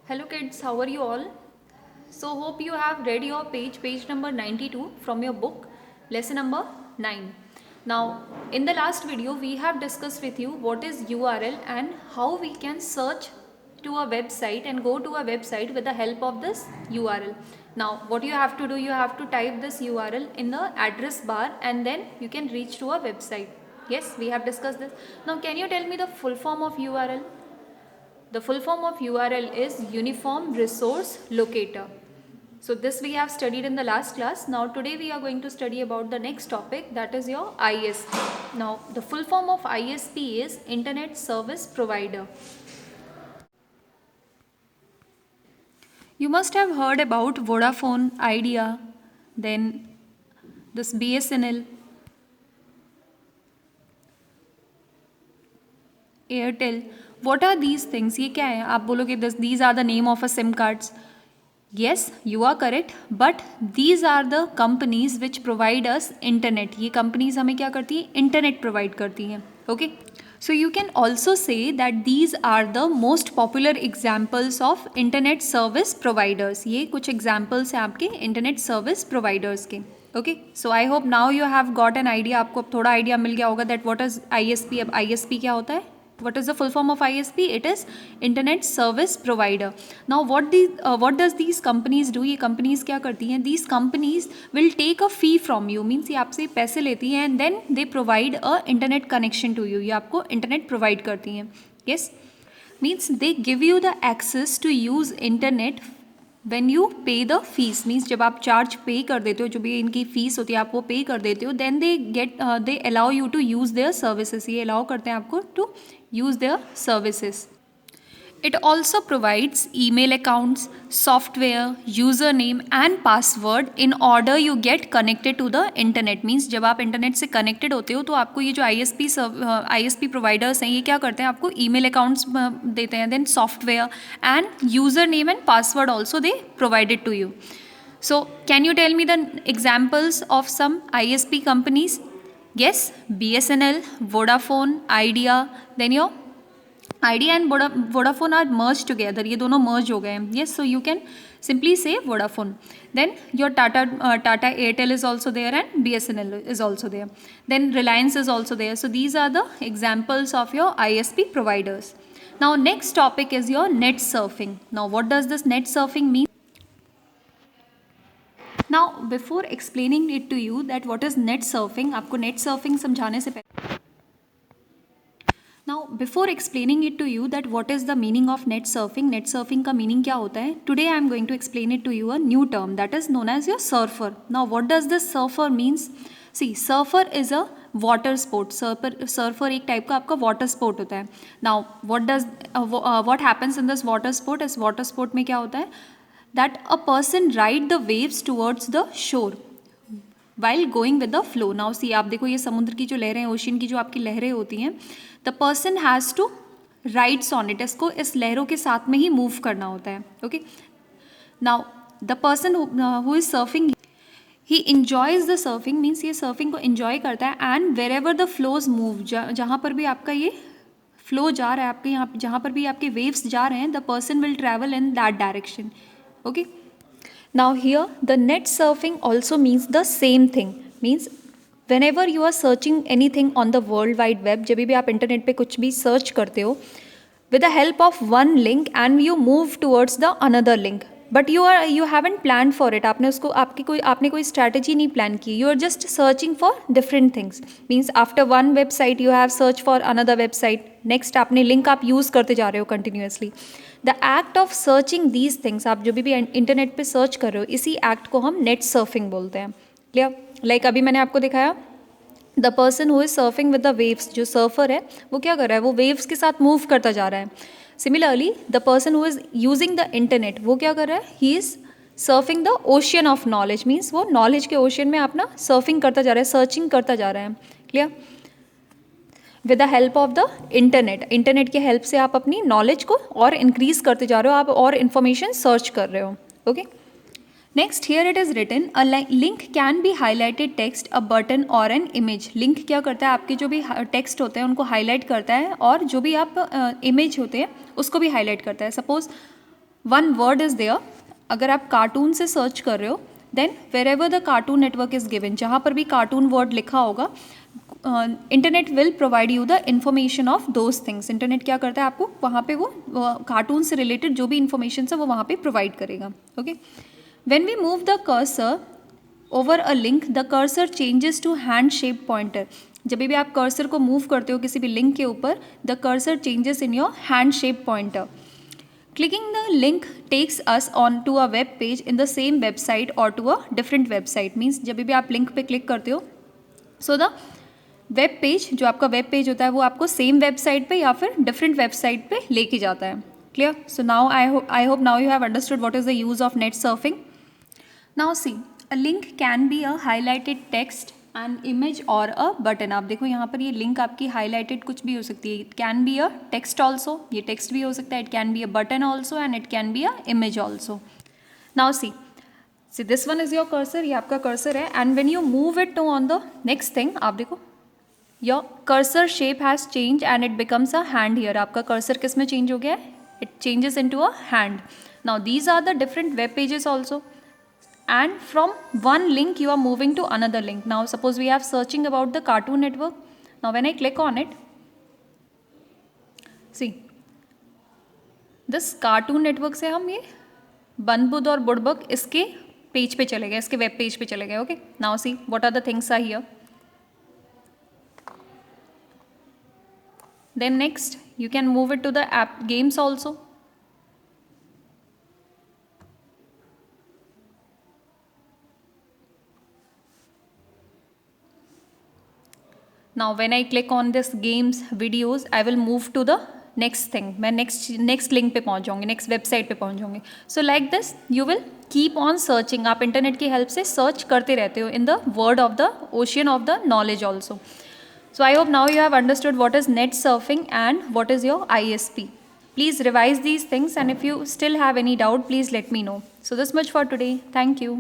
Hello kids, how are you all? So hope you have read your page number 92 from your book, lesson number 9. Now, in the last video, we have discussed with you what is URL and how we can search to a website and go to a website with the help of this URL. Now, what you have to do, you have to type this URL in the address bar and then you can reach to a website. Yes, we have discussed this. Now, can you tell me the full form of URL? The full form of URL is Uniform Resource Locator. So this we have studied in the last class. Now today we are going to study about the next topic, that is your ISP. Now the full form of ISP is Internet Service Provider. You must have heard about Vodafone, Idea, then this BSNL, Airtel. What are these things? ये क्या है? आप बोलोगे these are the name of a SIM cards. Yes, you are correct, but these are the companies which provide us internet. ये companies हमें क्या करती है? Internet provide करती हैं. Okay? So you can also say that these are the most popular examples of internet service providers. ये कुछ examples हैं आपके internet service providers के. Okay? So I hope now you have got an idea. आपको अब थोड़ा idea मिल गया होगा that what is ISP. अब ISP क्या होता है? What is the full form of ISP? It is Internet Service Provider. Now what does these companies do? ये companies क्या करती हैं? These companies will take a fee from you. Means ये आपसे पैसे लेती हैं and then they provide a internet connection to you. ये आपको internet provide करती हैं. Yes? Means they give you the access to use internet when you pay the fees. Means जब आप charge pay कर देते हो, जो भी इनकी fees होती है आप वो pay कर देते हो, then they allow you to use their services. ये allow करते हैं आपको to use their services. It also provides email accounts, software, username and password in order you get connected to the internet. Means जब आप internet से connected होते हो तो आपको ये जो ISP providers हैं ये क्या करते हैं? आपको email accounts देते हैं, then software and username and password also they provided to you. So can you tell me the examples of some ISP companies? Yes, BSNL, Vodafone, Idea, then your Idea and Vodafone are merged together. ये दोनों merge हो गए हैं. Yes, so you can simply say Vodafone. Then your Tata Airtel is also there and BSNL is also there. Then Reliance is also there. So these are the examples of your ISP providers. Now next topic is your net surfing. Now what does this net surfing mean? Now before explaining it to you that what is net surfing, आपको net surfing समझाने से पहले Now before explaining it to you that what is the meaning of net surfing का meaning क्या होता है, today I am going to explain it to you a new term that is known as your surfer. Now what does this surfer means? See, surfer is a water sport. Surfer एक type का आपका water sport होता है. Now what happens in this water sport? इस water sport में क्या होता है? That a person ride the waves towards the shore while going with the flow. Now see, आप देखो ये समुद्र की जो लहरें, ओशन की जो आपकी लहरें होती हैं, the person has to rides on it. इसको इस लहरों के साथ में ही मूव करना होता है. Okay? Now the person who is surfing, he enjoys the surfing. Means ये surfing को enjoy करता है and wherever the flows move, जहाँ पर भी आपका ये flow जा रहा है, आपके यहाँ जहाँ पर भी आपके waves जा रहे हैं, the person will travel in that direction. Okay? Now here the net surfing also means the same thing. Means whenever you are searching anything on the world wide web, जब भी आप इंटरनेट पे कुछ भी search करते हो, with the help of one link and you move towards the another link, but you haven't planned for it. आपने कोई strategy नहीं plan की. You are just searching for different things. Means after one website you have searched for another website. Next आपने link आप use करते जा रहे हो continuously. The act of searching these things, आप जो भी इंटरनेट पे सर्च कर रहे हो, इसी एक्ट को हम नेट सर्फिंग बोलते हैं. क्लियर? लाइक अभी मैंने आपको दिखाया, the person who is surfing with the waves, जो सर्फर है वो क्या कर रहा है? वो वेव्स के साथ मूव करता जा रहा है. Similarly the person who is using the internet, वो क्या कर रहा है? He is surfing the ocean of knowledge. Means वो नॉलेज के ओशियन में अपना सर्फिंग करता जा रहा है, सर्चिंग करता जा रहा है. Clear? With the help of the internet के हेल्प से आप अपनी नॉलेज को और इंक्रीज करते जा रहे हो, आप और इन्फॉर्मेशन सर्च कर रहे हो. Okay? Next here it is written a link can be highlighted text, a button और एन इमेज. लिंक क्या करता है? आपके जो भी टेक्स्ट होते हैं उनको हाईलाइट करता है और जो भी आप इमेज होते हैं उसको भी हाईलाइट करता है. Suppose one word is there, अगर आप कार्टून से सर्च कर रहे हो then wherever the cartoon network is given, जहाँ पर भी कार्टून वर्ड लिखा होगा internet will provide you the information of those things. Internet क्या करता है, आपको वहाँ पे वो कार्टून से रिलेटेड जो भी इन्फॉर्मेशन है वो वहाँ पे प्रोवाइड करेगा। Okay, when we move the cursor over a link the cursor changes to hand shape pointer. जब भी आप कर्सर को मूव करते हो किसी भी लिंक के ऊपर, the cursor changes in your hand shape pointer. Clicking the link takes us on to a web page in the same website or to a different website, means जब भी आप लिंक पे क्लिक करते हो so the web page, जो आपका web page होता है वो आपको सेम वेबसाइट पे या फिर डिफरेंट वेबसाइट पे लेके जाता है। Clear? So now I hope now you have understood what is the use of net surfing. Now see, a link can be a highlighted text an image और a button. आप देखो यहाँ पर ये लिंक आपकी हाईलाइटेड कुछ भी हो सकती है। It can be a text also, ये टेक्स्ट भी हो सकता है। It can be a button also and it can be a image also. Now see this one is your cursor, ये आपका कर्सर है and when you move it to on the next thing, आप देखो your cursor shape has change and it becomes a hand here. आपका cursor किस में change हो गया है? It changes into a hand. Now these are the different web pages also, and from one link you are moving to another link. Now suppose we are searching about the Cartoon Network. Now when I click on it, see this Cartoon Network से हम ये बनबुद और बुड़बक इसके page पे चले गए, इसके वेब पेज पे चले गए। Okay, now see what are the things are here. Then next you can move it to the app games also. Now when I click on this games videos I will move to the next thing. मैं next link पे पहुँच जाऊँगी, next website पे पहुँच जाऊँगी. So like this you will keep on searching. आप internet की help से सर्च करते रहते हो in the world of the ocean of the knowledge also. So I hope now you have understood what is net surfing and what is your ISP. Please revise these things and if you still have any doubt please let me know. So this much for today. Thank you.